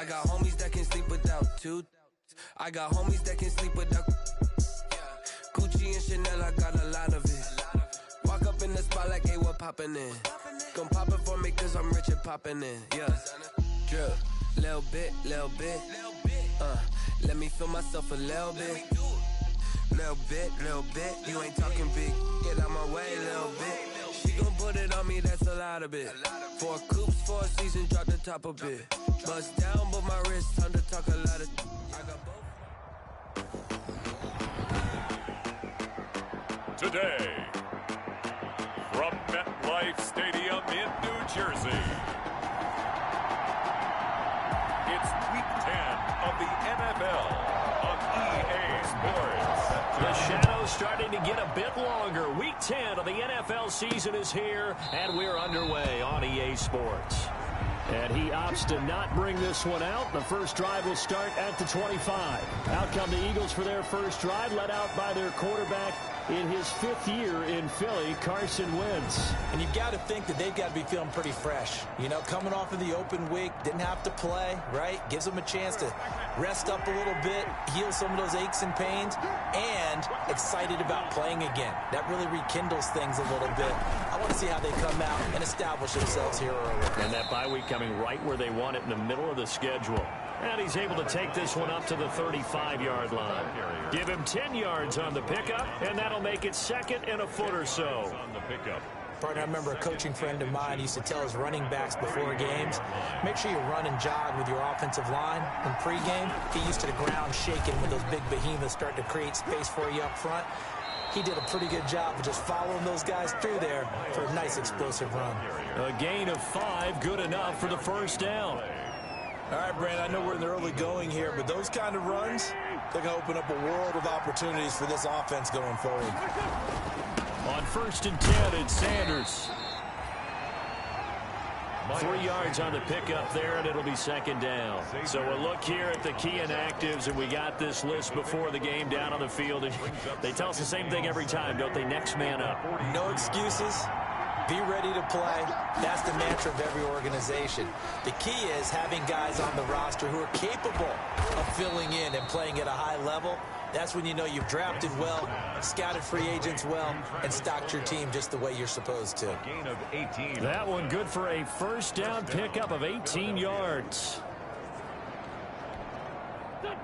got homies that can sleep without two. I got homies that can sleep without Gucci and Chanel, I got a lot of it. Walk up in the spot like, hey, what poppin' in? Gon' pop it for me cause I'm rich and poppin' in. Yeah, drip, little bit. Let me feel myself a little bit. Little bit, you ain't talking big. Get out my way, little bit. She gon' put it on me, that's a lot of it. 4 coops, 4 seasons, drop the top a bit. Bust down, but my wrist, time to talk a lot of. I got both. Today, from MetLife Stadium in New Jersey, it's Week 10 of the NFL on EA Sports. The shadow's starting to get a bit longer. Week 10 of the NFL season is here, and we're underway on EA Sports. And he opts to not bring this one out. The first drive will start at the 25. Out come the Eagles for their first drive, led out by their quarterback in his 5th year in Philly, Carson Wentz. And you've got to think that they've got to be feeling pretty fresh. You know, coming off of the open week, didn't have to play, right? Gives them a chance to rest up a little bit, heal some of those aches and pains, and excited about playing again. That really rekindles things a little bit. I want to see how they come out and establish themselves here early. And that bye week coming right where they want it, in the middle of the schedule. And he's able to take this one up to the 35-yard line. Give him 10 yards on the pickup, and that'll make it 2nd and a foot or so. Partner, I remember a coaching friend of mine used to tell his running backs before games, make sure you run and jog with your offensive line in pregame. Get used to the ground shaking when those big behemoths start to create space for you up front. He did a pretty good job of just following those guys through there for a nice explosive run. A gain of 5, good enough for the first down. All right, Brand, I know we're in the early going here, but those kind of runs, they're going to open up a world of opportunities for this offense going forward. On 1st and 10, it's Sanders. 3 yards on the pickup there, and it'll be 2nd down. So we'll look here at the key inactives, and we got this list before the game down on the field. And they tell us the same thing every time, don't they? Next man up. No excuses. Be ready to play. That's the mantra of every organization. The key is having guys on the roster who are capable of filling in and playing at a high level. That's when you know you've drafted well, scouted free agents well, and stocked your team just the way you're supposed to. That one good for a first down pickup of 18 yards.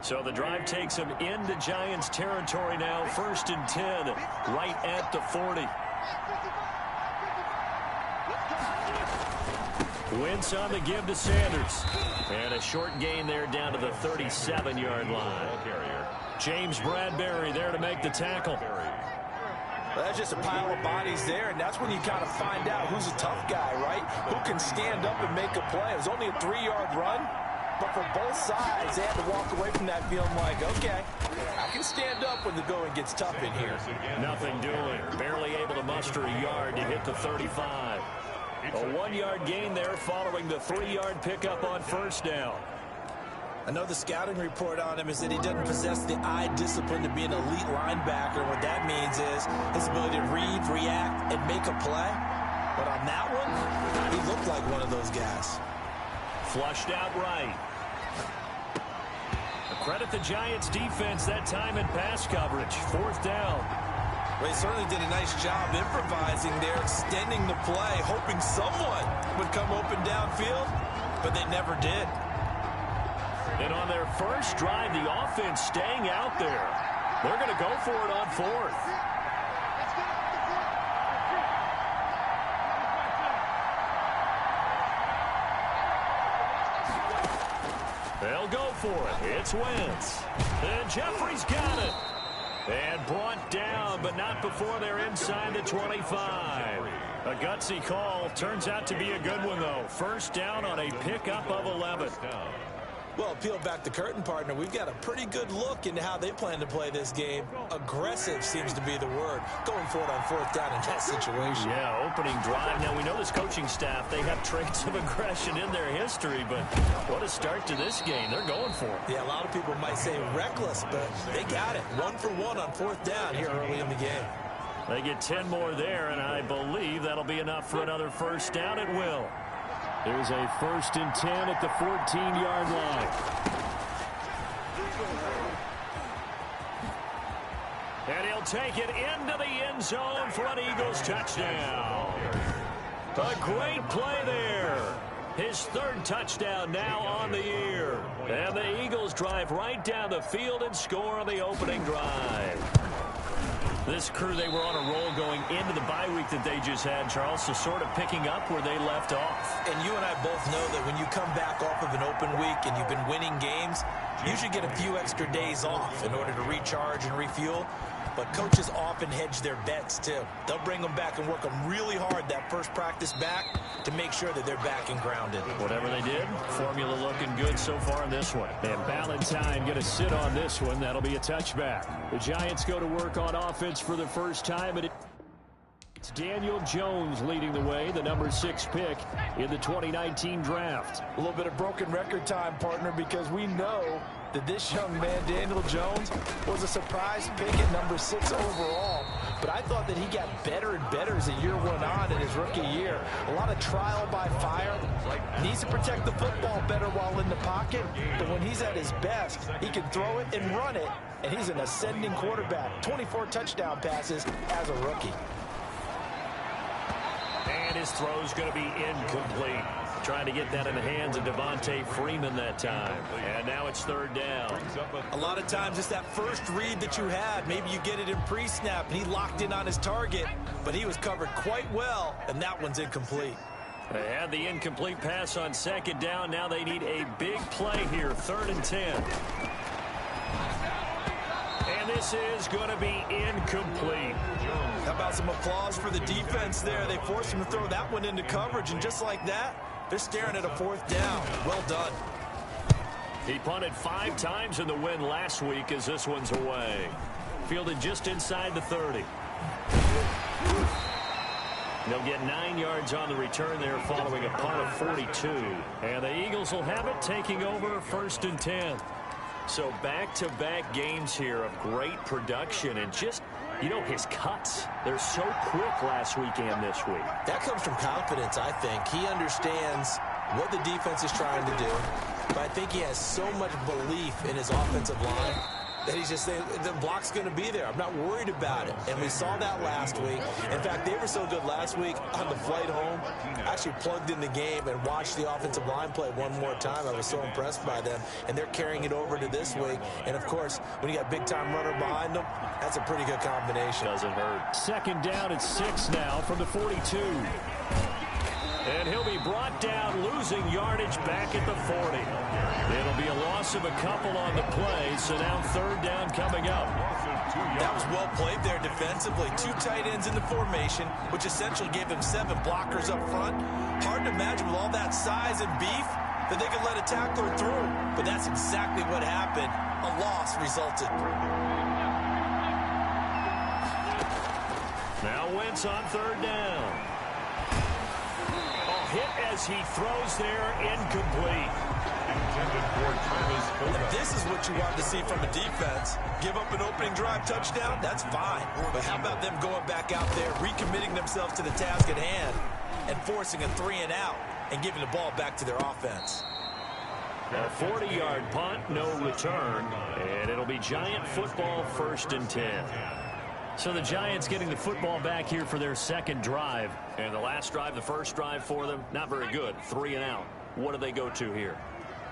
So the drive takes him into Giants territory now. 1st and 10, right at the 40. Wentz on the give to Sanders. And a short gain there down to the 37-yard line. James Bradbury there to make the tackle. Well, that's just a pile of bodies there, and that's when you kind of find out who's a tough guy, right? Who can stand up and make a play. It was only a 3-yard run, but for both sides, they had to walk away from that feeling like, okay, I can stand up when the going gets tough in here. Nothing doing. Barely able to muster a yard to hit the 35. A 1-yard gain there following the 3-yard pickup on first down. I know the scouting report on him is that he doesn't possess the eye discipline to be an elite linebacker. What that means is his ability to read, react, and make a play. But on that one, he looked like one of those guys. Flushed out right. Credit the Giants defense that time in pass coverage. 4th down. Well, he certainly did a nice job improvising there, extending the play, hoping someone would come open downfield, but they never did. And on their first drive, the offense staying out there. They're going to go for it on 4th. They'll go for it. It's Wentz. And Jeffrey's got it. And brought down, but not before they're inside the 25. A gutsy call. Turns out to be a good one, though. First down on a pickup of 11. Well, peel back the curtain, partner. We've got a pretty good look into how they plan to play this game. Aggressive seems to be the word. Going for it on 4th down in that situation. Yeah, opening drive. Now, we know this coaching staff, they have traits of aggression in their history, but what a start to this game. They're going for it. Yeah, a lot of people might say reckless, but they got it. 1 for 1 on 4th down here early in the game. They get 10 more there, and I believe that'll be enough for another first down. It will. There's a 1st and 10 at the 14-yard line. And he'll take it into the end zone for an Eagles touchdown. A great play there. His 3rd touchdown now on the year. And the Eagles drive right down the field and score on the opening drive. This crew, they were on a roll going into the bye week that they just had, Charles, so sort of picking up where they left off. And you and I both know that when you come back off of an open week and you've been winning games, you should get a few extra days off in order to recharge and refuel. But coaches often hedge their bets, too. They'll bring them back and work them really hard that first practice back to make sure that they're back and grounded. Whatever they did, formula looking good so far in this one. And Ballantyne going to sit on this one. That'll be a touchback. The Giants go to work on offense for the first time. And it's Daniel Jones leading the way, the number 6 pick in the 2019 draft. A little bit of broken record time, partner, because we know that this young man, Daniel Jones, was a surprise pick at number 6 overall. But I thought that he got better and better as the year went on in his rookie year. A lot of trial by fire. Needs to protect the football better while in the pocket. But when he's at his best, he can throw it and run it. And he's an ascending quarterback. 24 touchdown passes as a rookie. And his throw's going to be incomplete. Trying to get that in the hands of Devontae Freeman that time. And now it's 3rd down. A lot of times it's that first read that you had. Maybe you get it in pre-snap and he locked in on his target, but he was covered quite well, and that one's incomplete. They had the incomplete pass on 2nd down. Now they need a big play here, 3rd and 10. And this is going to be incomplete. How about some applause for the defense there? They forced him to throw that one into coverage, and just like that, they're staring at a 4th down. Well done. He punted 5 times in the win last week as this one's away. Fielded just inside the 30. They'll get 9 yards on the return there following a punt of 42. And the Eagles will have it taking over 1st and 10. So back-to-back games here of great production and just, you know, his cuts. They're so quick last week and this week. That comes from confidence, I think. He understands what the defense is trying to do, but I think he has so much belief in his offensive line that he's just saying, the block's going to be there. I'm not worried about it. And we saw that last week. In fact, they were so good last week on the flight home. I actually plugged in the game and watched the offensive line play one more time. I was so impressed by them. And they're carrying it over to this week. And, of course, when you got a big-time runner behind them, that's a pretty good combination. Doesn't hurt. 2nd down at 6 now from the 42. And he'll be brought down, losing yardage back at the 40. It'll be a loss of a couple on the play, so now 3rd down coming up. That was well played there defensively. 2 tight ends in the formation, which essentially gave them 7 blockers up front. Hard to imagine with all that size and beef that they could let a tackler through. But that's exactly what happened. A loss resulted. Now Wentz on 3rd down. Hit as he throws there, incomplete. And this is what you want to see from a defense. Give up an opening drive touchdown, that's fine. But how about them going back out there, recommitting themselves to the task at hand, and forcing a 3-and-out and giving the ball back to their offense. A 40-yard punt, no return, and it'll be Giant football 1st and 10. So the Giants getting the football back here for their 2nd drive. And the last drive, the first drive for them, not very good. 3-and-out. What do they go to here?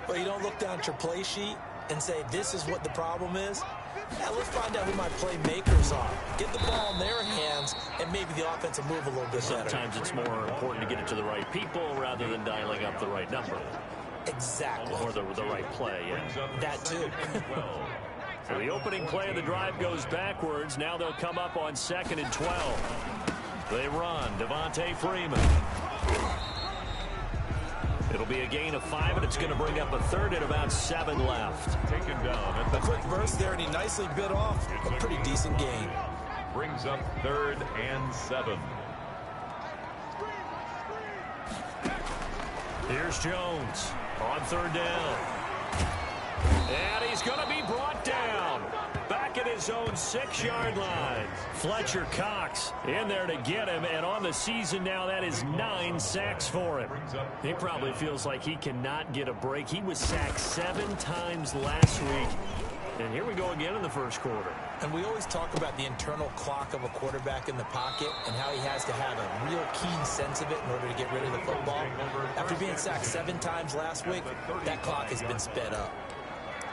Well, you don't look down at your play sheet and say, this is what the problem is. Now let's find out who my playmakers are. Get the ball in their hands, and maybe the offense will move a little bit better. Sometimes it's more important to get it to the right people rather than dialing up the right number. Exactly. Or the right play, yeah. That too. So the opening play of the drive goes backwards. Now they'll come up on 2nd and 12. They run. Devontae Freeman. It'll be a gain of 5, and it's going to bring up a 3rd and about 7 left. Taken down at the quick burst there, and he nicely bit off a pretty decent gain. Brings up 3rd and 7. Here's Jones on 3rd down. And he's going to be brought down. Back at his own 6-yard line. Fletcher Cox in there to get him, and on the season now, that is 9 sacks for him. He probably feels like he cannot get a break. He was sacked 7 times last week. And here we go again in the first quarter. And we always talk about the internal clock of a quarterback in the pocket and how he has to have a real keen sense of it in order to get rid of the football. After being sacked 7 times last week, that clock has been sped up.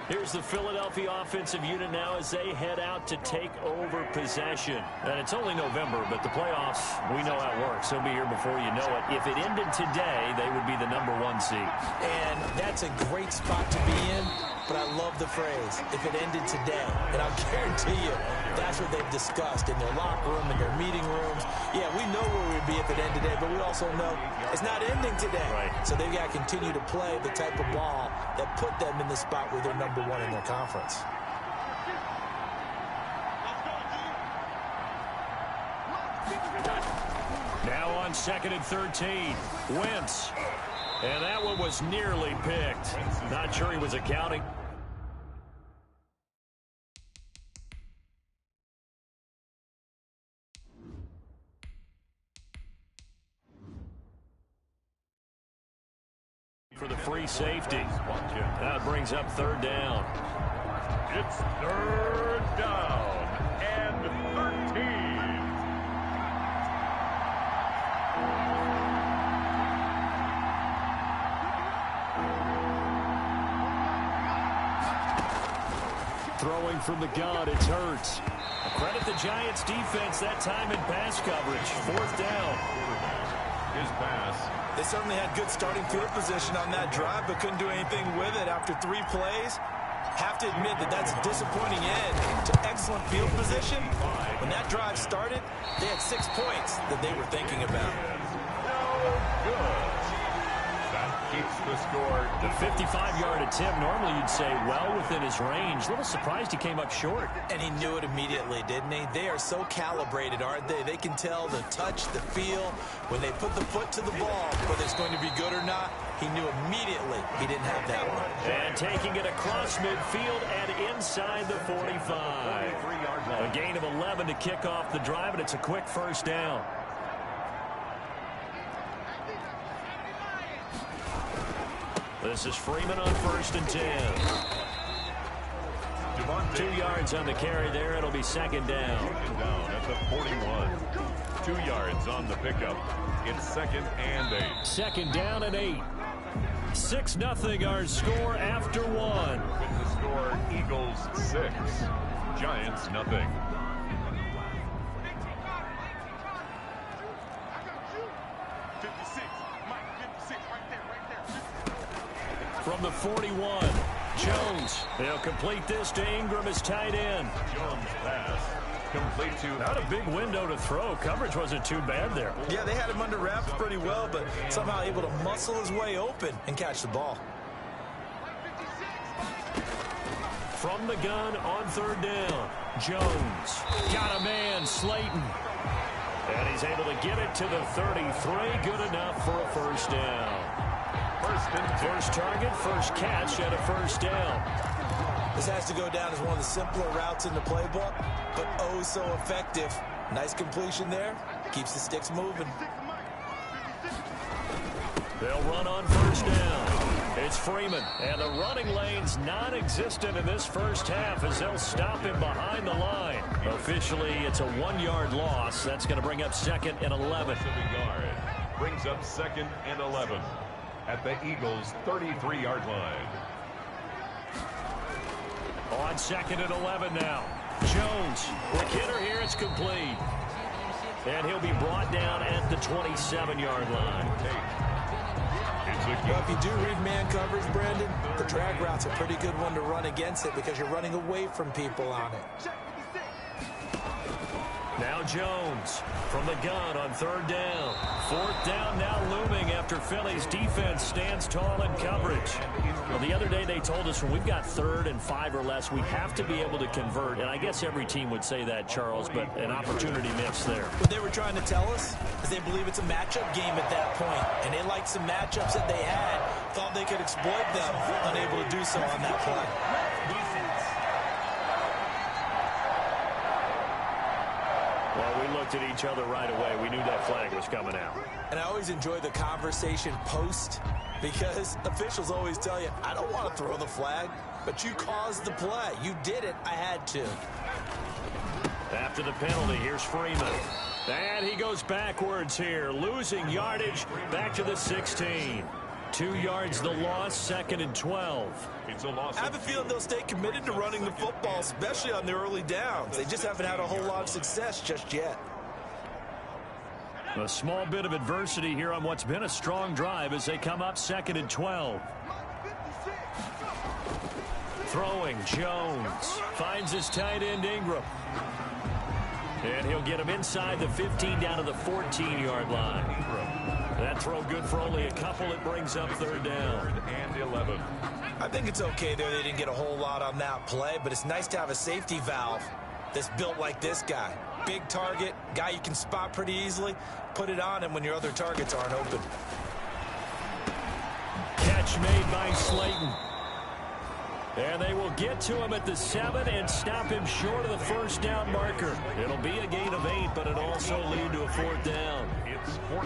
Here's the Philadelphia offensive unit now as they head out to take over possession. And it's only November, but the playoffs, we know how it works. They'll be here before you know it. If it ended today, they would be the #1 seed. And that's a great spot to be in, but I love the phrase, if it ended today. And I'll guarantee you, that's what they've discussed in their locker room, in their meeting rooms. Yeah, we know where we'd be if it ended today, but we also know it's not ending today. Right. So they've got to continue to play the type of ball that put them in the spot where they're #1 in their conference. Now on 2nd and 13, Wentz. And that one was nearly picked. Not sure he was accounting. For the free safety. That brings up 3rd down. It's 3rd down and 13. Throwing from the gun, it's Hurts. Credit the Giants defense that time in pass coverage. 4th down. His pass. They certainly had good starting field position on that drive, but couldn't do anything with it after 3 plays. Have to admit that that's a disappointing end to excellent field position. When that drive started, they had 6 points that they were thinking about. No good. That keeps the score. The 55-yard attempt, normally you'd say well within his range. A little surprised he came up short. And he knew it immediately, didn't he? They are so calibrated, aren't they? They can tell the touch, the feel. When they put the foot to the ball, whether it's going to be good or not, he knew immediately he didn't have that one. And taking it across midfield and inside the 45. A gain of 11 to kick off the drive, and it's a quick 1st down. This is Freeman on 1st and 10. 2 yards on the carry there. It'll be 2nd down. Down at the 41. 2 yards on the pickup. It's 2nd and 8. 2nd down and 8. 6-0 our score after 1. With the score, Eagles 6, Giants nothing. From the 41, Jones. They'll complete this to Ingram as tight end. Jones pass. Complete to... Not a big window to throw. Coverage wasn't too bad there. Yeah, they had him under wraps pretty well, but somehow able to muscle his way open and catch the ball. From the gun on 3rd down, Jones. Got a man, Slayton. And he's able to get it to the 33. Good enough for a 1st down. First target, first catch, and a 1st down. This has to go down as one of the simpler routes in the playbook, but oh so effective. Nice completion there. Keeps the sticks moving. They'll run on 1st down. It's Freeman, and the running lane's non-existent in this first half as they'll stop him behind the line. Officially, it's a 1-yard loss. That's going to bring up 2nd and 11. Brings up 2nd and 11 at the Eagles' 33-yard line. On 2nd and 11 now. Jones, quick hitter here, it's complete. And he'll be brought down at the 27-yard line. Well, if you do read man coverage, Brandon, the drag route's a pretty good one to run against it because you're running away from people on it. Now Jones from the gun on 3rd down. 4th down now looming after Philly's defense stands tall in coverage. Well, the other day they told us when we've got 3rd and 5 or less, we have to be able to convert. And I guess every team would say that, Charles, but an opportunity missed there. What they were trying to tell us is they believe it's a matchup game at that point. And they liked some matchups that they had, thought they could exploit them, unable to do so on that play. Well, we looked at each other right away. We knew that flag was coming out. And I always enjoy the conversation post because officials always tell you, I don't want to throw the flag, but you caused the play. You did it. I had to. After the penalty, here's Freeman. And he goes backwards here, losing yardage back to the 16. 2 yards the loss, 2nd and 12. It's a loss. I have a feeling they'll stay committed to running the football, especially on the early downs. They just haven't had a whole lot of success just yet. A small bit of adversity here on what's been a strong drive as they come up 2nd and 12. Throwing, Jones finds his tight end Ingram. And he'll get him inside the 15 down to the 14-yard line. That throw good for only a couple. It brings up 3rd down. And 11. I think it's okay there. They didn't get a whole lot on that play, but it's nice to have a safety valve that's built like this guy. Big target, guy you can spot pretty easily. Put it on him when your other targets aren't open. Catch made by Slayton. And they will get to him at the 7 and stop him short of the 1st down marker. It'll be a gain of 8, but it'll also lead to a 4th down.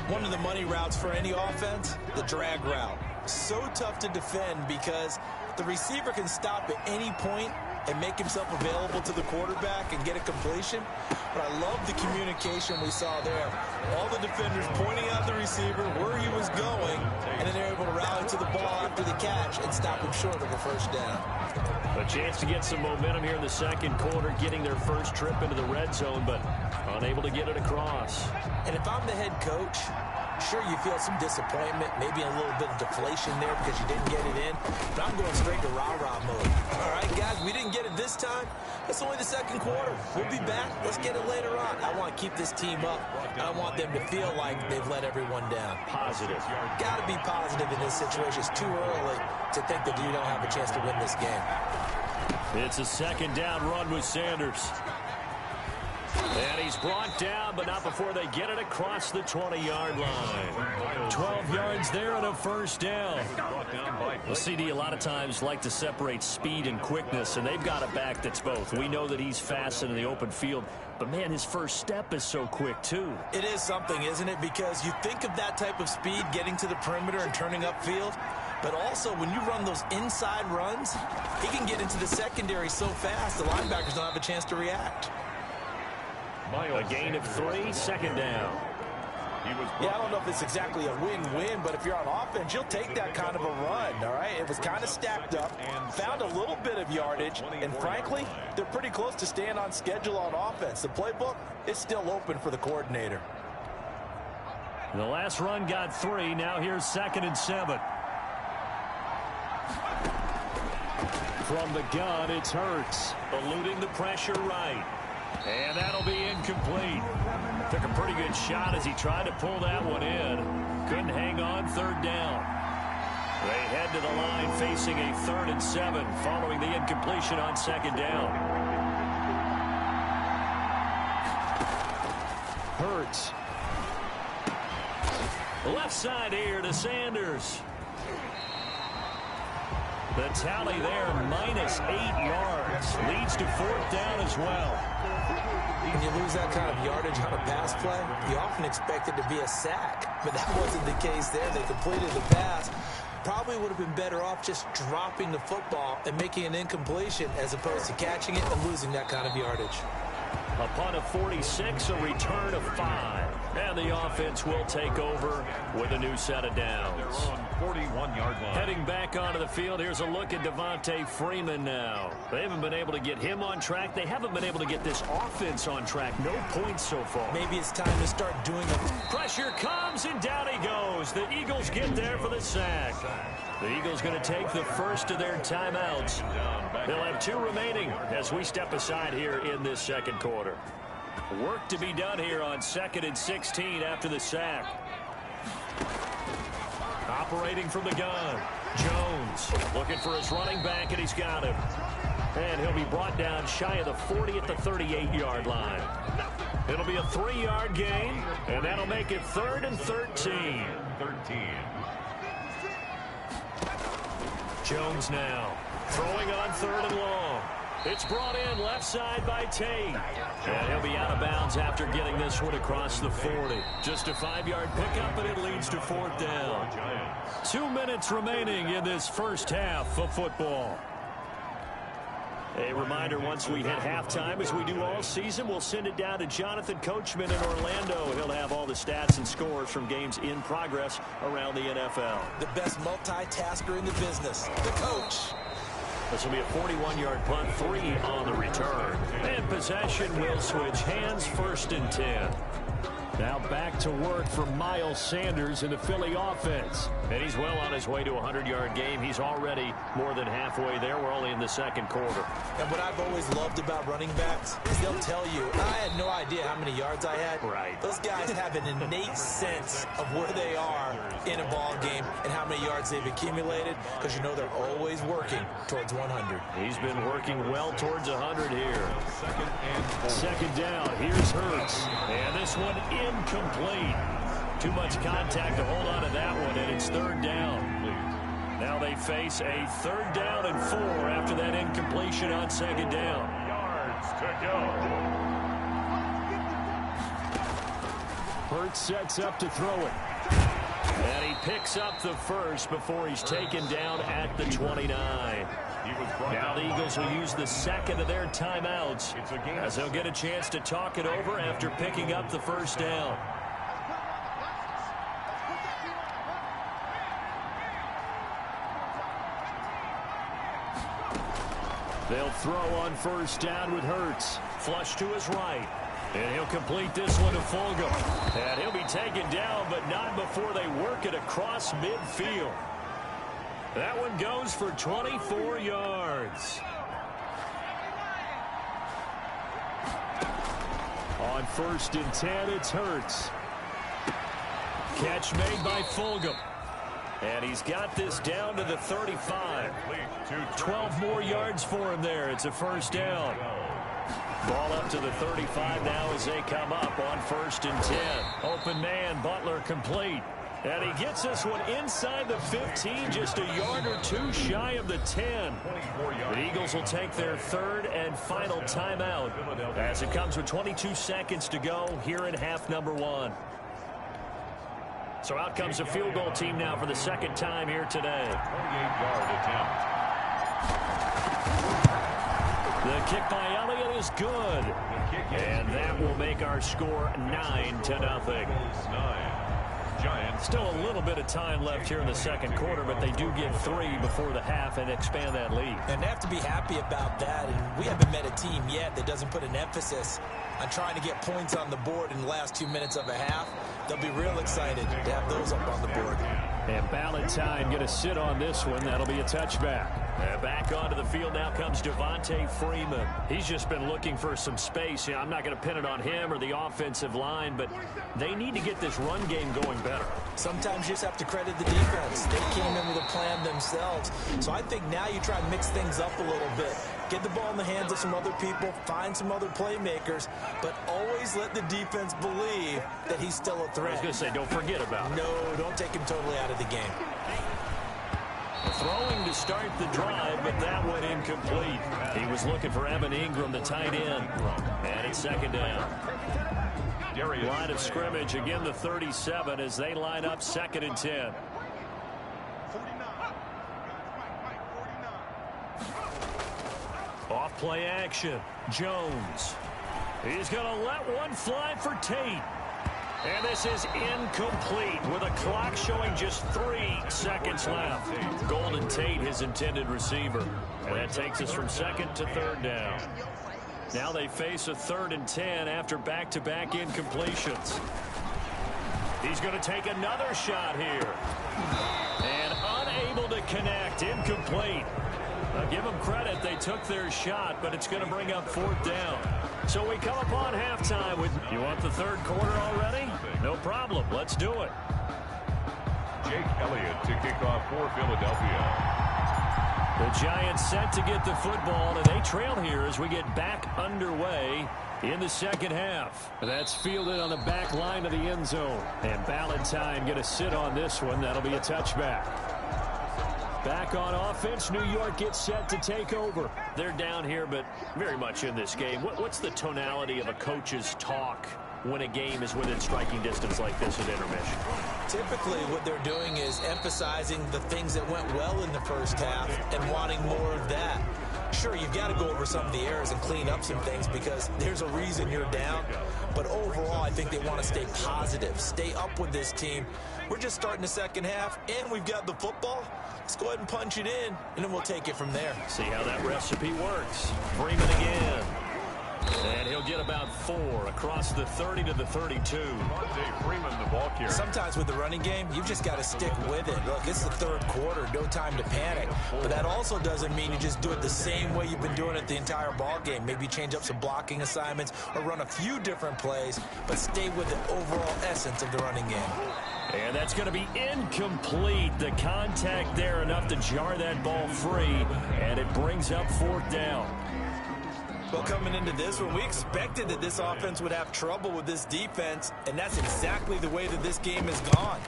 One of the money routes for any offense, the drag route. So tough to defend because the receiver can stop at any point and make himself available to the quarterback and get a completion. But I love the communication we saw there. All the defenders pointing out the receiver, where he was going, and then they're able to rally to the ball after the catch and stop him short of a 1st down. A chance to get some momentum here in the 2nd quarter, getting their first trip into the red zone, but unable to get it across. And if I'm the head coach, sure, you feel some disappointment, maybe a little bit of deflation there because you didn't get it in, but I'm going straight to rah-rah mode. All right, guys, we didn't get it this time. It's only the 2nd quarter. We'll be back. Let's get it later on. I want to keep this team up. I want them to feel like they've let everyone down. Positive. Got to be positive in this situation. It's too early to think that you don't have a chance to win this game. It's a 2nd down run with Sanders. And he's brought down, but not before they get it across the 20-yard line. 12 yards there and a 1st down. The CD a lot of times like to separate speed and quickness, and they've got a back that's both. We know that he's fast in the open field, but, man, his first step is so quick, too. It is something, isn't it? Because you think of that type of speed getting to the perimeter and turning upfield, but also when you run those inside runs, he can get into the secondary so fast the linebackers don't have a chance to react. A gain of 3, 2nd down. Yeah, I don't know if it's exactly a win-win, but if you're on offense, you'll take that kind of a run, all right? It was kind of stacked up, found a little bit of yardage, and frankly, they're pretty close to staying on schedule on offense. The playbook is still open for the coordinator. The last run got 3. Now here's 2nd and 7. From the gun, it's Hurts, eluding the pressure right. And that'll be incomplete. Took a pretty good shot as he tried to pull that one in. Couldn't hang on, 3rd down. They head to the line facing a 3rd and 7 following the incompletion on 2nd down. Hurts. Left side here to Sanders. The tally there, -8 yards. Leads to 4th down as well. When you lose that kind of yardage on a pass play, you often expect it to be a sack. But that wasn't the case there. They completed the pass. Probably would have been better off just dropping the football and making an incompletion as opposed to catching it and losing that kind of yardage. A punt of 46, a return of 5. And the offense will take over with a new set of downs. They're on 41-yard line. Heading back onto the field, here's a look at Devontae Freeman now. They haven't been able to get him on track. They haven't been able to get this offense on track. No points so far. Maybe it's time to start doing it. Pressure comes, and down he goes. The Eagles get there for the sack. The Eagles going to take the first of their timeouts. They'll have 2 remaining as we step aside here in this 2nd quarter. Work to be done here on 2nd and 16 after the sack. Operating from the gun. Jones looking for his running back, and he's got him. And he'll be brought down shy of the 40 at the 38-yard line. It'll be a 3-yard gain, and that'll make it 3rd and 13. Jones now throwing on 3rd and long. It's brought in left side by Tate. And he'll be out of bounds after getting this one across the 40. Just a 5-yard pickup, and it leads to 4th down. 2 minutes remaining in this first half of football. A reminder, once we hit halftime, as we do all season, we'll send it down to Jonathan Coachman in Orlando. He'll have all the stats and scores from games in progress around the NFL. The best multitasker in the business, the coach. This will be a 41-yard punt, 3 on the return. And possession will switch hands, 1st and 10. Now back to work for Miles Sanders in the Philly offense. And he's well on his way to a 100-yard game. He's already more than halfway there. We're only in the second quarter. And what I've always loved about running backs is they'll tell you, I had no idea how many yards I had. Right. Those guys have an innate sense of where they are in a ball game and how many yards they've accumulated, because you know they're always working towards 100. He's been working well towards 100 here. Second down. Here's Hurts. And this one incomplete. Too much contact to hold on to that one, and it's 3rd down. Now they face a 3rd down and 4 after that incompletion on 2nd down. Yards to go. Hurts sets up to throw it. And he picks up the first before he's taken down at the 29. Now the Eagles will use the second of their timeouts as they'll get a chance to talk it over after picking up the 1st down. They'll throw on 1st down with Hurts. Flush to his right. And he'll complete this one to Fulgham. And he'll be taken down, but not before they work it across midfield. That one goes for 24 yards. On 1st and 10, it's Hurts. Catch made by Fulgham. And he's got this down to the 35. 12 more yards for him there. It's a 1st down. Ball up to the 35 now as they come up on 1st and 10. Open man, Butler complete. And he gets this one inside the 15, just a yard or 2 shy of the 10. The Eagles will take their 3rd and final timeout as it comes with 22 seconds to go here in half number 1. So out comes the field goal team now for the 2nd time here today. 28-yard attempt. The kick by Elliott is good. And that will make our score 9-0. Still a little bit of time left here in the second quarter, but they do get 3 before the half and expand that lead. And they have to be happy about that. And we haven't met a team yet that doesn't put an emphasis on trying to get points on the board in the last 2 minutes of a half. They'll be real excited to have those up on the board. And Ballantyne going to sit on this one. That'll be a touchback. And back onto the field now comes Devontae Freeman. He's just been looking for some space. I'm not going to pin it on him or the offensive line, but they need to get this run game going better. Sometimes you just have to credit the defense. They came in with a plan themselves. So I think now you try to mix things up a little bit. Get the ball in the hands of some other people, find some other playmakers, but always let the defense believe that he's still a threat. I was going to say, don't forget about it. No, don't take him totally out of the game. Throwing to start the drive, but that went incomplete. He was looking for Evan Ingram, the tight end. And it's 2nd down. Line of scrimmage, again the 37 as they line up 2nd and 10. Off play action. Jones. He's going to let one fly for Tate. And this is incomplete with a clock showing just 3 seconds left. Golden Tate, his intended receiver. And that takes us from 2nd to 3rd down. Now they face a 3rd and 10 after back-to-back incompletions. He's going to take another shot here. And unable to connect. Incomplete. Now give them credit. They took their shot, but it's going to bring up 4th down. So we come upon halftime with, you want the 3rd quarter already? No problem. Let's do it. Jake Elliott to kick off for Philadelphia. The Giants set to get the football, and they trail here as we get back underway in the second half. That's fielded on the back line of the end zone. And Ballantyne going to sit on this one. That'll be a touchback. Back on offense, New York gets set to take over. They're down here, but very much in this game. What's the tonality of a coach's talk when a game is within striking distance like this at intermission? Typically, what they're doing is emphasizing the things that went well in the first half and wanting more of that. Sure, you've got to go over some of the errors and clean up some things because there's a reason you're down. But overall, I think they want to stay positive, stay up with this team. We're just starting the second half, and we've got the football. Let's go ahead and punch it in, and then we'll take it from there. See how that recipe works. Freeman again. And he'll get about 4 across the 30 to the 32. Freeman, the ball carrier. Sometimes with the running game, you've just got to stick with it. Look, it's the third quarter, no time to panic. But that also doesn't mean you just do it the same way you've been doing it the entire ball game. Maybe change up some blocking assignments or run a few different plays, but stay with the overall essence of the running game. And that's going to be incomplete. The contact there enough to jar that ball free, and it brings up 4th down. Well, coming into this one, we expected that this offense would have trouble with this defense, and that's exactly the way that this game has gone.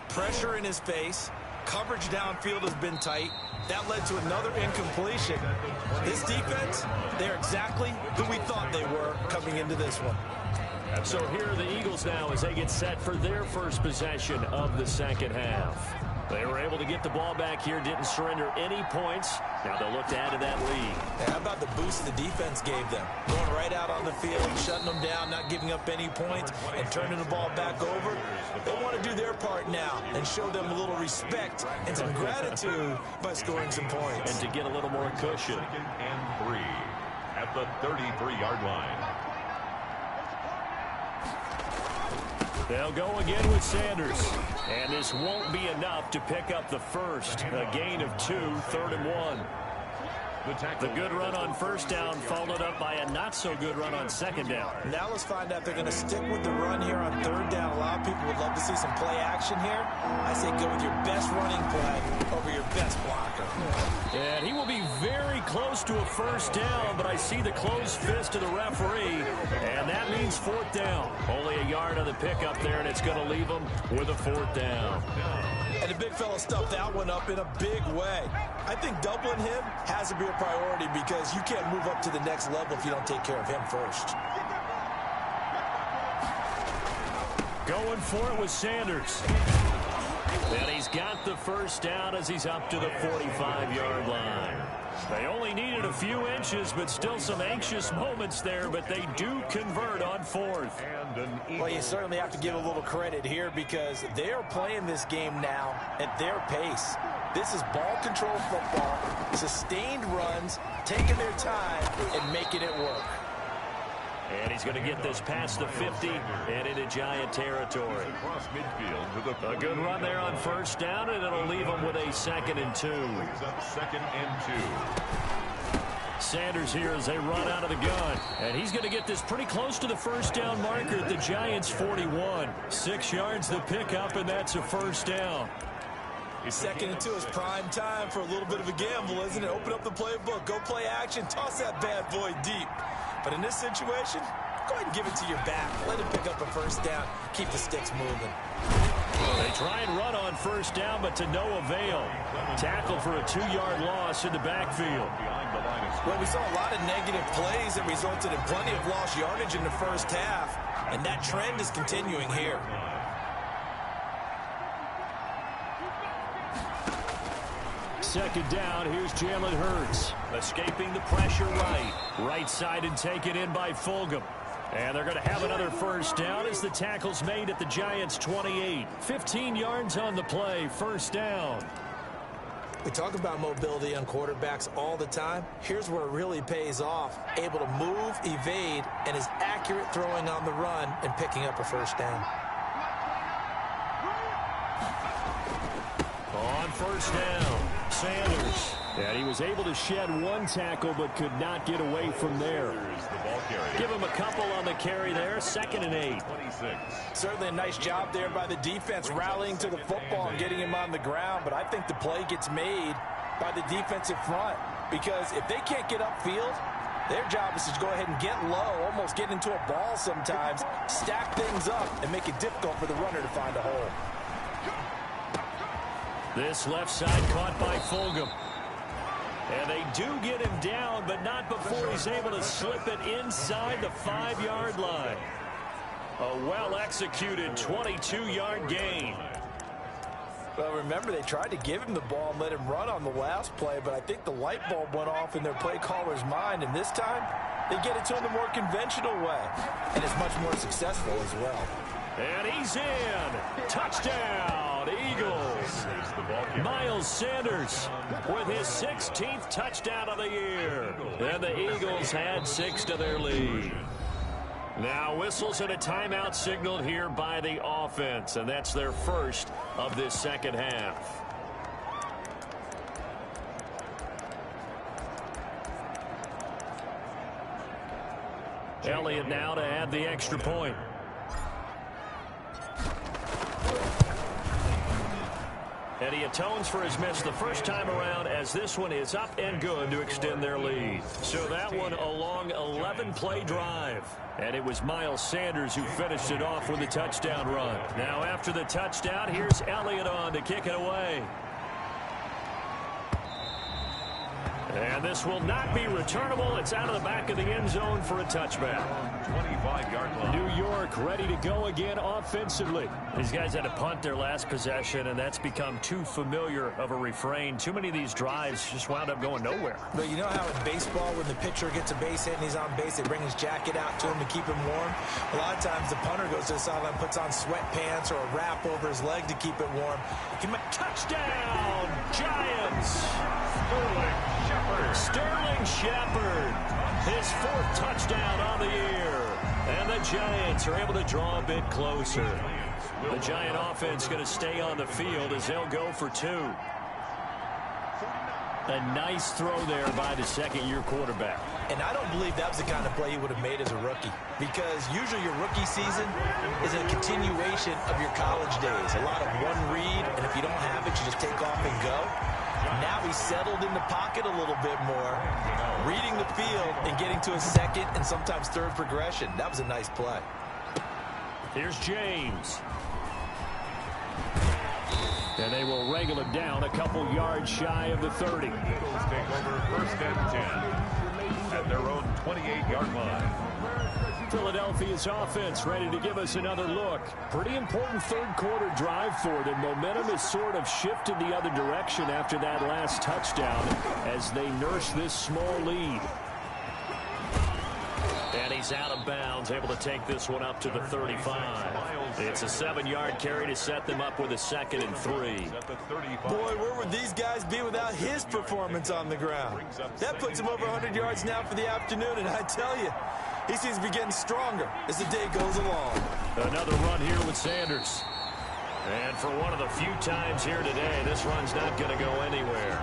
Pressure in his face, coverage downfield has been tight. That led to another incompletion. This defense, they're exactly who we thought they were coming into this one. So here are the Eagles now as they get set for their first possession of the second half. They were able to get the ball back here, didn't surrender any points. Now they'll look to add to that lead. How about the boost the defense gave them? Going right out on the field, shutting them down, not giving up any points, and turning the ball back over. They want to do their part now and show them a little respect and some gratitude by scoring some points. And to get a little more cushion. 2nd and 3 at the 33-yard line. They'll go again with Sanders. And this won't be enough to pick up the first. A gain of 2, 3rd and 1. The good run on first down followed up by a not-so-good run on second down. Now let's find out if they're going to stick with the run here on 3rd down. A lot of people would love to see some play action here. I say go with your best running play over your best blocker. And he will be very close to a first down, but I see the closed fist of the referee, and that means 4th down. Only a yard on the pickup there, and it's going to leave him with a 4th down. And the big fella stuffed that one up in a big way. I think doubling him has to be a priority because you can't move up to the next level if you don't take care of him first. Going for it with Sanders. And he's got the first down as he's up to the 45-yard line. They only needed a few inches, but still some anxious moments there, but they do convert on 4th. Well, you certainly have to give a little credit here because they're playing this game now at their pace. This is ball control football, sustained runs, taking their time and making it work. And he's going to get this past the 50 and into Giant territory. Across midfield with a good run there on first down, and it'll leave him with a 2nd and 2. 2nd and 2. Sanders here as they run out of the gun. And he's going to get this pretty close to the first down marker at the Giants' 41. 6 yards the pickup, and that's a first down. 2nd and 2 is prime time for a little bit of a gamble, isn't it? Open up the playbook, go play action, toss that bad boy deep. But in this situation, go ahead and give it to your back. Let him pick up a first down. Keep the sticks moving. They try and run on first down, but to no avail. Tackle for a 2-yard loss in the backfield. Well, we saw a lot of negative plays that resulted in plenty of lost yardage in the first half, and that trend is continuing here. Second down, here's Jalen Hurts. Escaping the pressure right side and taken in by Fulgham. And they're going to have another first down as the tackle's made at the Giants' 28. 15 yards on the play, first down. We talk about mobility on quarterbacks all the time. Here's where it really pays off. Able to move, evade, and is accurate throwing on the run and picking up a first down. On first down, Sanders. And he was able to shed one tackle but could not get away from there. Give him a couple on the carry there, 2nd and 8. Certainly a nice job there by the defense rallying to the football and getting him on the ground, but I think the play gets made by the defensive front because if they can't get upfield, their job is to go ahead and get low, almost get into a ball sometimes, stack things up, and make it difficult for the runner to find a hole. This left side caught by Fulgham. And they do get him down, but not before he's able to slip it inside the 5-yard line. A well-executed 22-yard gain. Well, remember, they tried to give him the ball and let him run on the last play, but I think the light bulb went off in their play caller's mind, and this time they get it to him the more conventional way, and it's much more successful as well. And he's in. Touchdown, Eagles. Miles Sanders with his 16th touchdown of the year. And the Eagles had 6 to their lead. Now whistles and a timeout signaled here by the offense, and that's their first of this second half. Elliott now to add the extra point. And he atones for his miss the first time around, as this one is up and good to extend their lead. So that one a long 11-play drive. And it was Miles Sanders who finished it off with a touchdown run. Now after the touchdown, here's Elliott on to kick it away. And this will not be returnable. It's out of the back of the end zone for a touchback. 25-yard line. New York ready to go again offensively. These guys had to punt their last possession, and that's become too familiar of a refrain. Too many of these drives just wound up going nowhere. But you know how in baseball, when the pitcher gets a base hit and he's on base, they bring his jacket out to him to keep him warm? A lot of times the punter goes to the sideline, puts on sweatpants or a wrap over his leg to keep it warm. Touchdown, Giants! Sterling Shepard, his 4th touchdown on the year. And the Giants are able to draw a bit closer. The Giant offense going to stay on the field as they'll go for 2. A nice throw there by the second-year quarterback. And I don't believe that was the kind of play he would have made as a rookie, because usually your rookie season is a continuation of your college days. A lot of one read, and if you don't have it, you just take off and go. Now he's settled in the pocket a little bit more, reading the field and getting to a second and sometimes third progression. That was a nice play. Here's James. And they will wrangle him down a couple yards shy of the 30. Eagles take over 1st and 10 at their own 28-yard line. Philadelphia's offense ready to give us another look. Pretty important third-quarter drive for them. Momentum has sort of shifted the other direction after that last touchdown as they nurse this small lead. And he's out of bounds, able to take this one up to the 35. It's a 7-yard carry to set them up with a 2nd and 3. Boy, where would these guys be without his performance on the ground? That puts him over 100 yards now for the afternoon, and I tell you, he seems to be getting stronger as the day goes along. Another run here with Sanders. And for one of the few times here today, this run's not going to go anywhere.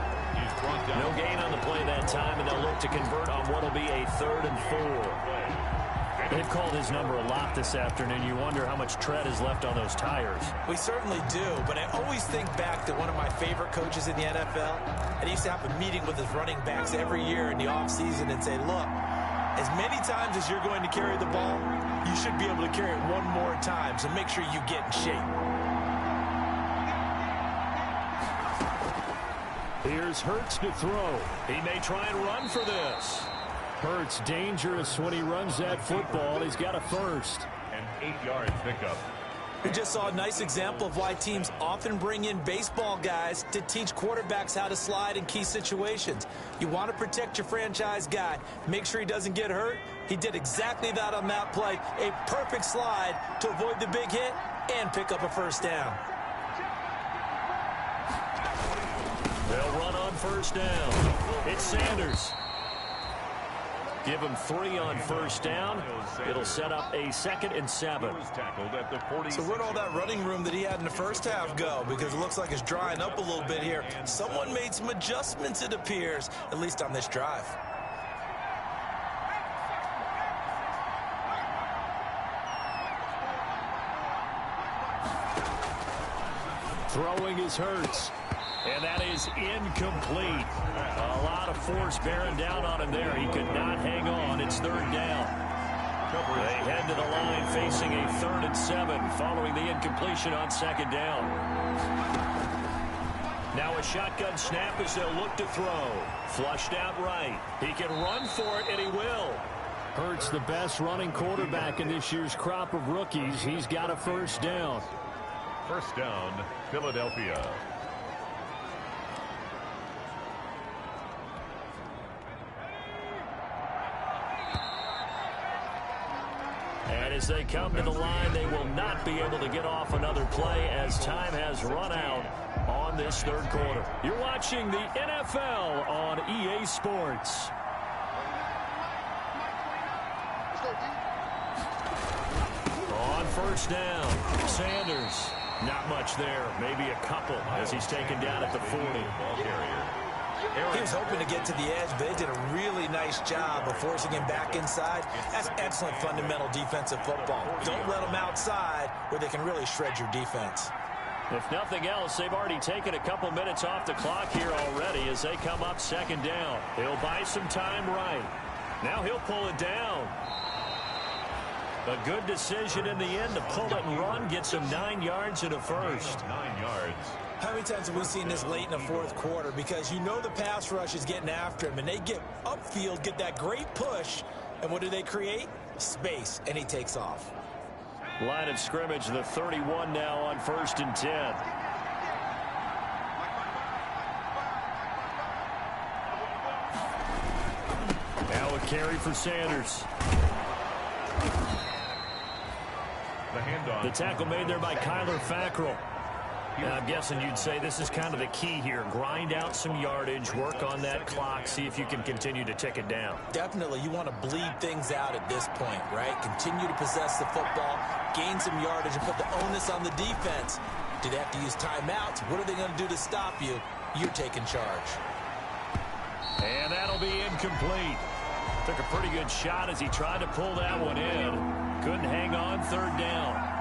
No gain on the play that time, and they'll look to convert on what will be a 3rd and 4. They've called his number a lot this afternoon. You wonder how much tread is left on those tires. We certainly do, but I always think back to one of my favorite coaches in the NFL, and he used to have a meeting with his running backs every year in the offseason and say, look, as many times as you're going to carry the ball, you should be able to carry it one more time, so make sure you get in shape. Here's Hurts to throw. He may try and run for this. Hurts dangerous when he runs that football. He's got a 1st. An 8-yard pickup. We just saw a nice example of why teams often bring in baseball guys to teach quarterbacks how to slide in key situations. You want to protect your franchise guy. Make sure he doesn't get hurt. He did exactly that on that play. A perfect slide to avoid the big hit and pick up a 1st down. They'll run on 1st down. It's Sanders. Give him 3 on 1st down. It'll set up a 2nd and 7. So where'd all that running room that he had in the first half go? Because it looks like it's drying up a little bit here. Someone made some adjustments, it appears, at least on this drive. Throwing is Hurts. And that is incomplete. A lot of force bearing down on him there. He could not hang on. It's 3rd down. They head to the line facing a 3rd and 7 following the incompletion on 2nd down. Now a shotgun snap as they'll look to throw. Flushed out right. He can run for it, and he will. Hurts the best running quarterback in this year's crop of rookies. He's got a first down. First down, Philadelphia. And as they come to the line, they will not be able to get off another play as time has run out on this third quarter. You're watching the NFL on EA Sports. On first down, Sanders. Not much there, maybe a couple as he's taken down at the 40. Ball carrier. He was hoping to get to the edge, but they did a really nice job of forcing him back inside. That's excellent fundamental defensive football. Don't let them outside where they can really shred your defense. If nothing else, they've already taken a couple minutes off the clock here already as they come up second down. He'll buy some time right. Now he'll pull it down. A good decision in the end to pull it and run, gets him 9 yards and a first. 9 yards. How many times have we seen this late in the fourth quarter? Because you know the pass rush is getting after him, and they get upfield, get that great push, and what do they create? Space, and he takes off. Line of scrimmage, the 31 now on 1st and 10. Now a carry for Sanders. The tackle made there by Kyler Fackrell. Now, I'm guessing you'd say this is kind of the key here. Grind out some yardage, work on that clock, see if you can continue to tick it down. Definitely, you want to bleed things out at this point, right? Continue to possess the football, gain some yardage, and put the onus on the defense. Do they have to use timeouts? What are they going to do to stop you? You're taking charge. And that'll be incomplete. Took a pretty good shot as he tried to pull that one in. Couldn't hang on, third down.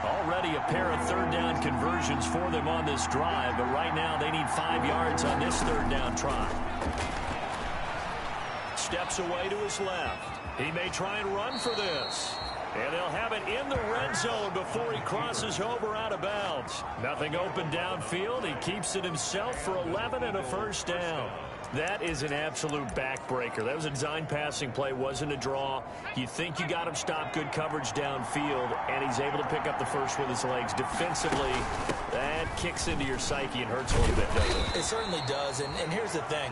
Already a pair of third down conversions for them on this drive, but right now they need 5 yards on this third down try. Steps away to his left. He may try and run for this. And they'll have it in the red zone before he crosses over out of bounds. Nothing open downfield. He keeps it himself for 11 and a first down. That is an absolute backbreaker. That was a design passing play, wasn't a draw. You think you got him stopped, good coverage downfield, and he's able to pick up the first with his legs. Defensively, that kicks into your psyche and hurts a little bit, doesn't it? It certainly does, and here's the thing.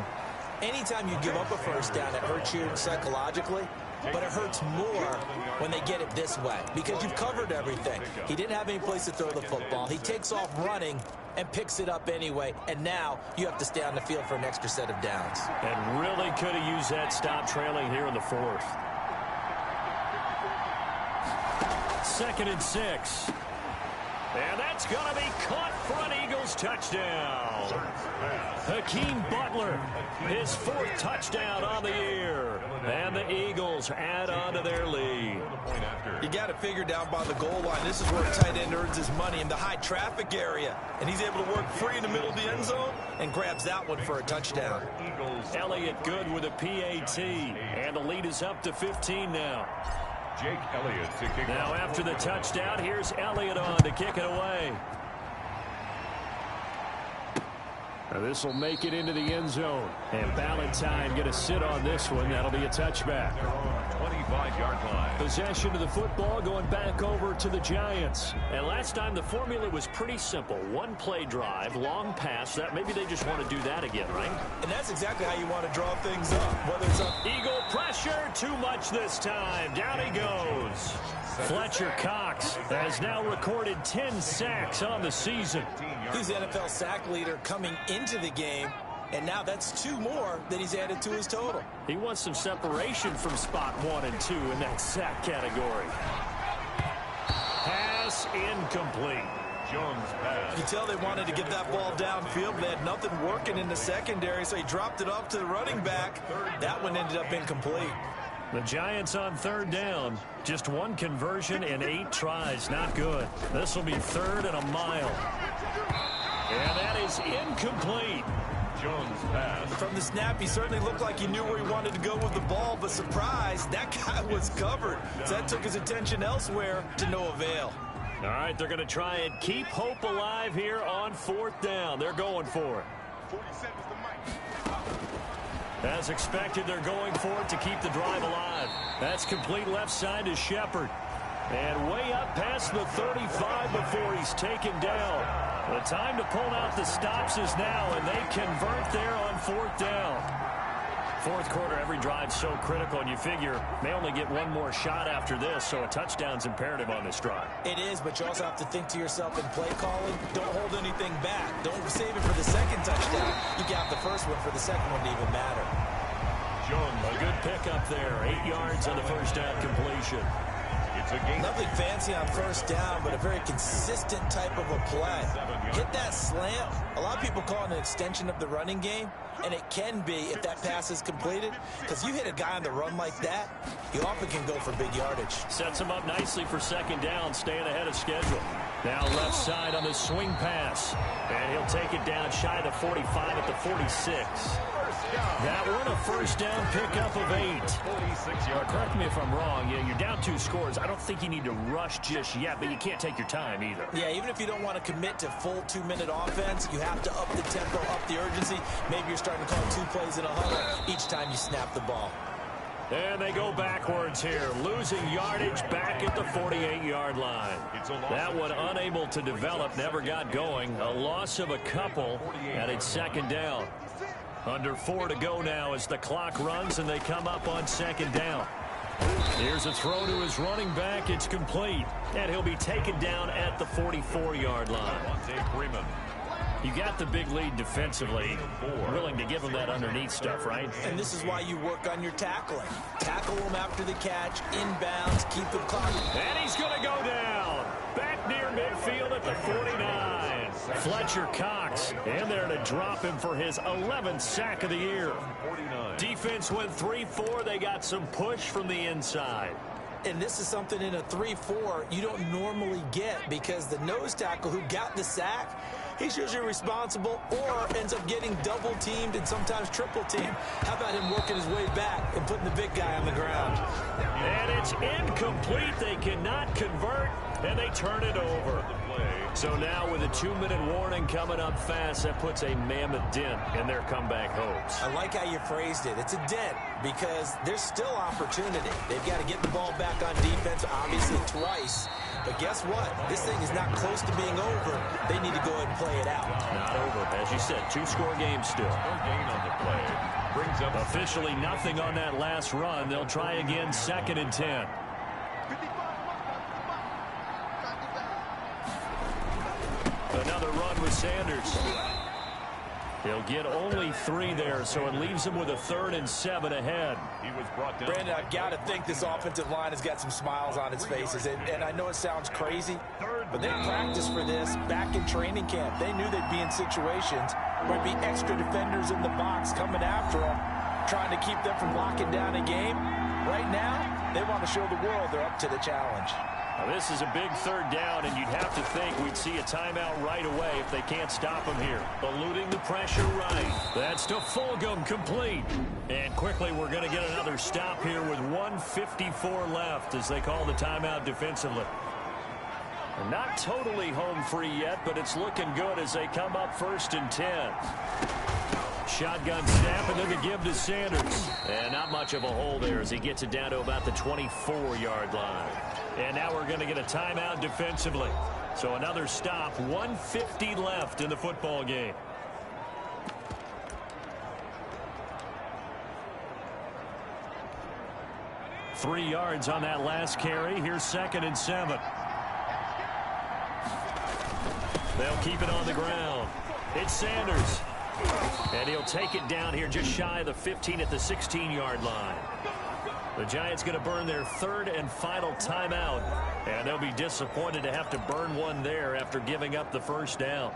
Anytime you give up a first down, it hurts you psychologically, but it hurts more when they get it this way because you've covered everything. He didn't have any place to throw the football. He takes off running and picks it up anyway, and now you have to stay on the field for an extra set of downs. And really could have used that stop trailing here in the fourth. 2nd and 6. And that's going to be caught for an Eagles touchdown. Hakeem Butler, his 4th touchdown on the year. And the Eagles add on to their lead. You got it figured down by the goal line. This is where a tight end earns his money in the high traffic area. And he's able to work free in the middle of the end zone and grabs that one for a touchdown. Elliott good with a PAT. And the lead is up to 15 now. Jake Elliott to kick now off. After the touchdown, here's Elliott on to kick it away. Now this will make it into the end zone. And Ballantyne going to sit on this one. That'll be a touchback. 25-yard line. Possession of the football going back over to the Giants. And last time the formula was pretty simple. One play drive, long pass. That maybe they just want to do that again, right? And that's exactly how you want to draw things up. Whether it's up. Eagle pressure, too much this time. Down he goes. Fletcher Cox has now recorded 10 sacks on the season. He's the NFL sack leader coming into the game, and now that's 2 more that he's added to his total. He wants some separation from spot 1 and 2 in that sack category. Pass incomplete. Jones pass. You tell they wanted to get that ball downfield, but they had nothing working in the secondary, so he dropped it off to the running back. That one ended up incomplete. The Giants on third down. Just 1 conversion in 8 tries. Not good. This will be 3rd and a mile. And that is incomplete. Jones pass. From the snap, he certainly looked like he knew where he wanted to go with the ball, but surprise, that guy was covered. So that took his attention elsewhere to no avail. All right, they're going to try and keep hope alive here on 4th down. They're going for it. As expected, they're going for it to keep the drive alive. That's complete left side to Shepard. And way up past the 35 before he's taken down. The time to pull out the stops is now, and they convert there on 4th down. 4th quarter, every drive so critical, and you figure they only get one more shot after this, so a touchdown's imperative on this drive. It is, but you also have to think to yourself in play calling, don't hold anything back. Don't save it for the second touchdown. You can have the first one for the second one to even matter. A good pickup there. 8 yards on the first down completion. Nothing fancy on first down, but a very consistent type of a play. Hit that slant. A lot of people call it an extension of the running game, and it can be if that pass is completed, because you hit a guy on the run like that, he often can go for big yardage. Sets him up nicely for second down, staying ahead of schedule. Now left side on the swing pass, and he'll take it down shy of the 45 at the 46. That one a first down pickup of 8. 46-yard. Correct me if I'm wrong. Yeah, you're down 2 scores. I don't think you need to rush just yet, but you can't take your time either. Yeah, even if you don't want to commit to full 2-minute offense, you have to up the tempo, up the urgency. Maybe you're starting to call 2 plays in a huddle each time you snap the ball. And they go backwards here, losing yardage back at the 48-yard line. That one unable to develop, never got going. A loss of a couple, and it's second down. Under 4 to go now as the clock runs, and they come up on second down. Here's a throw to his running back. It's complete, and he'll be taken down at the 44-yard line. You got the big lead defensively, willing to give them that underneath stuff, right? And this is why you work on your tackling. Tackle them after the catch, inbounds, keep them clocking. And he's going to go down. Back near midfield at the 49. Fletcher Cox in there to drop him for his 11th sack of the year. Defense went 3-4. They got some push from the inside. And this is something in a 3-4 you don't normally get, because the nose tackle who got the sack, he's usually responsible or ends up getting double teamed and sometimes triple teamed. How about him working his way back and putting the big guy on the ground? And it's incomplete. They cannot convert, and they turn it over. So now with a 2-minute warning coming up fast, that puts a mammoth dent in their comeback hopes. I like how you phrased it. It's a dent because there's still opportunity. They've got to get the ball back on defense, obviously twice. But guess what? This thing is not close to being over. They need to go ahead and play it out. Not over. As you said, 2-score game still. No gain on the play. Brings up officially nothing on that last run. They'll try again, 2nd and 10. Another run with Sanders. He'll get only 3 there, so it leaves him with a 3rd and 7 ahead. He was brought down. Brandon, I've got to think this offensive line has got some smiles on its faces. And I know it sounds crazy, but they practiced for this back in training camp. They knew they'd be in situations where there'd be extra defenders in the box coming after them, trying to keep them from locking down a game. Right now, they want to show the world they're up to the challenge. Now, this is a big 3rd down, and you'd have to think we'd see a timeout right away if they can't stop him here. Eluding the pressure right. That's to Fulgham, complete. And quickly, we're going to get another stop here with 1:54 left as they call the timeout defensively. And not totally home free yet, but it's looking good as they come up 1st and 10. Shotgun snap, and then the give to Sanders. And not much of a hole there as he gets it down to about the 24-yard line. And now we're going to get a timeout defensively. So another stop, 1:50 left in the football game. Three yards on that last carry. Here's 2nd and 7. They'll keep it on the ground. It's Sanders. And he'll take it down here just shy of the 15 at the 16-yard line. The Giants going to burn their 3rd and final timeout. And they'll be disappointed to have to burn one there after giving up the 1st down.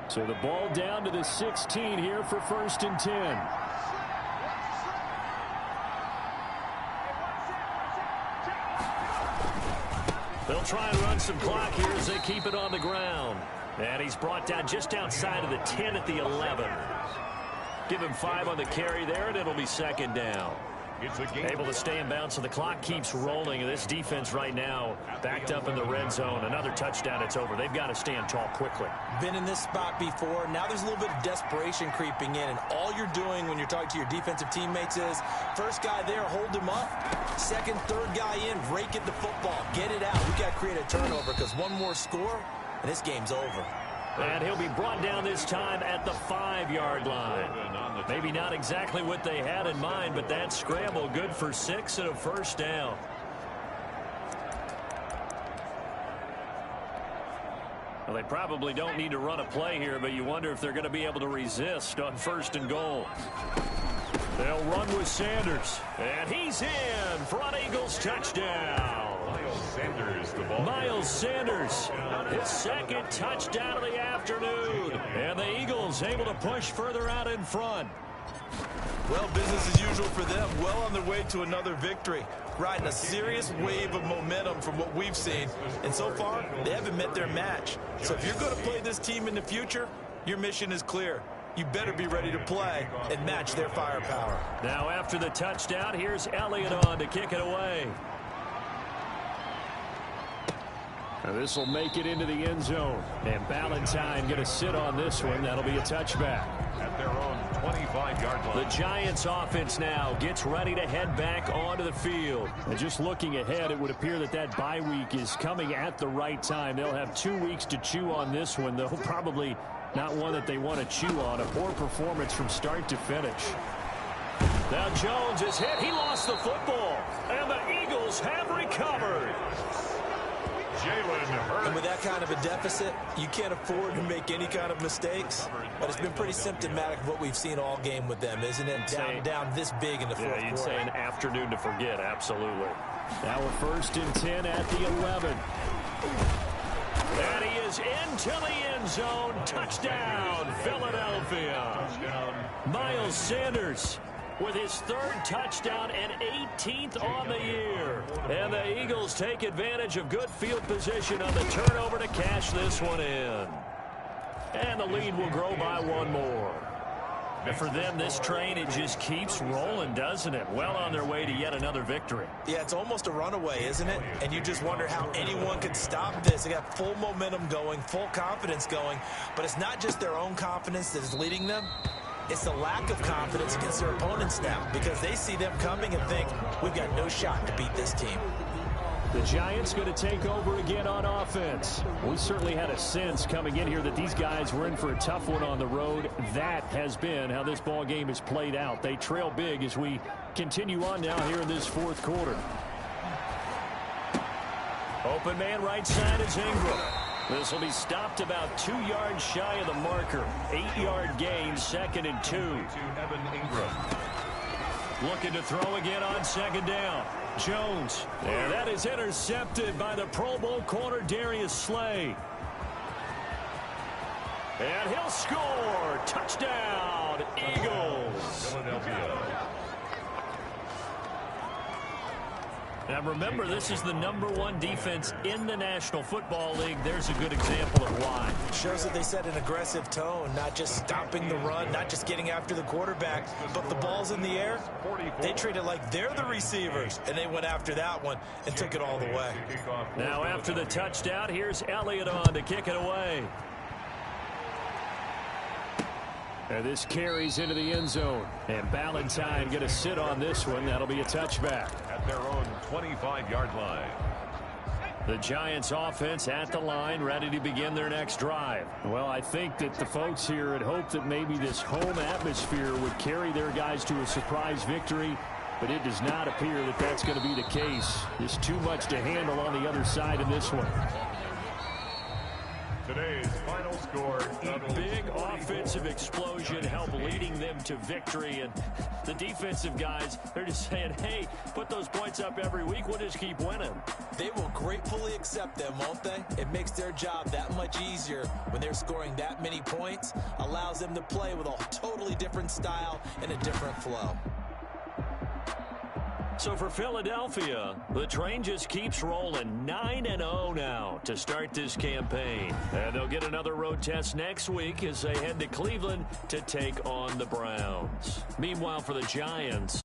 So the ball down to the 16 here for 1st and 10. They'll try and run some clock here as they keep it on the ground. And he's brought down just outside of the 10 at the 11. Give him 5 on the carry there, and it'll be 2nd down. It's a game. Able to stay in bounds, so the clock keeps rolling. And this defense right now backed up in the red zone. Another touchdown, it's over. They've got to stand tall quickly. Been in this spot before. Now there's a little bit of desperation creeping in, and all you're doing when you're talking to your defensive teammates is first guy there, hold him up. Second, third guy in, rake at the football. Get it out. We got to create a turnover because one more score, and this game's over. And he'll be brought down this time at the 5-yard line. Maybe not exactly what they had in mind, but that scramble good for 6 and a first down. Well, they probably don't need to run a play here, but you wonder if they're going to be able to resist on 1st and goal. They'll run with Sanders, and he's in for an Eagles touchdown. Miles Sanders, his second touchdown of the afternoon. And the Eagles able to push further out in front. Well, business as usual for them. Well on their way to another victory. Riding a serious wave of momentum from what we've seen. And so far, they haven't met their match. So if you're going to play this team in the future, your mission is clear. You better be ready to play and match their firepower. Now after the touchdown, here's Elliott on to kick it away. This will make it into the end zone. And Ballantyne going to sit on this one. That'll be a touchback. At their own 25-yard line. The Giants offense now gets ready to head back onto the field. And just looking ahead, it would appear that that bye week is coming at the right time. They'll have 2 weeks to chew on this one, though probably not one that they want to chew on. A poor performance from start to finish. Now Jones is hit. He lost the football. And the Eagles have recovered. And with that kind of a deficit, you can't afford to make any kind of mistakes. But it's been pretty symptomatic of what we've seen all game with them, isn't it? Down this big in the fourth quarter. You'd say an afternoon to forget, absolutely. Now we're 1st and 10 at the 11. And he is into the end zone. Touchdown, Philadelphia. Miles Sanders with his 3rd touchdown and 18th on the year. And the Eagles take advantage of good field position on the turnover to cash this one in. And the lead will grow by 1 more. And for them, this train, it just keeps rolling, doesn't it? Well on their way to yet another victory. Yeah, it's almost a runaway, isn't it? And you just wonder how anyone could stop this. They got full momentum going, full confidence going. But it's not just their own confidence that is leading them. It's the lack of confidence against their opponents now because they see them coming and think, we've got no shot to beat this team. The Giants going to take over again on offense. We certainly had a sense coming in here that these guys were in for a tough one on the road. That has been how this ball game has played out. They trail big as we continue on now here in this 4th quarter. Open man right side is Ingram. This will be stopped about 2 yards shy of the marker. 8-yard gain, 2nd and 2. Evan Ingram. Looking to throw again on 2nd down. Jones. And that is intercepted by the Pro Bowl corner Darius Slay. And he'll score. Touchdown, Eagles. Philadelphia. Now remember, this is the #1 defense in the National Football League. There's a good example of why. Shows that they set an aggressive tone, not just stopping the run, not just getting after the quarterback, but the ball's in the air. They treat it like they're the receivers, and they went after that one and took it all the way. Now after the touchdown, here's Elliott on to kick it away. And this carries into the end zone. And Ballantyne going to sit on this one. That'll be a touchback. At their own 25-yard line. The Giants offense at the line, ready to begin their next drive. Well, I think that the folks here had hoped that maybe this home atmosphere would carry their guys to a surprise victory, but it does not appear that that's going to be the case. There's too much to handle on the other side in this one. Today's final score. A big offensive explosion helped leading them to victory. And the defensive guys, they're just saying, hey, put those points up every week. We'll just keep winning. They will gratefully accept them, won't they? It makes their job that much easier when they're scoring that many points. Allows them to play with a totally different style and a different flow. So for Philadelphia, the train just keeps rolling. 9-0 now to start this campaign. And they'll get another road test next week as they head to Cleveland to take on the Browns. Meanwhile, for the Giants,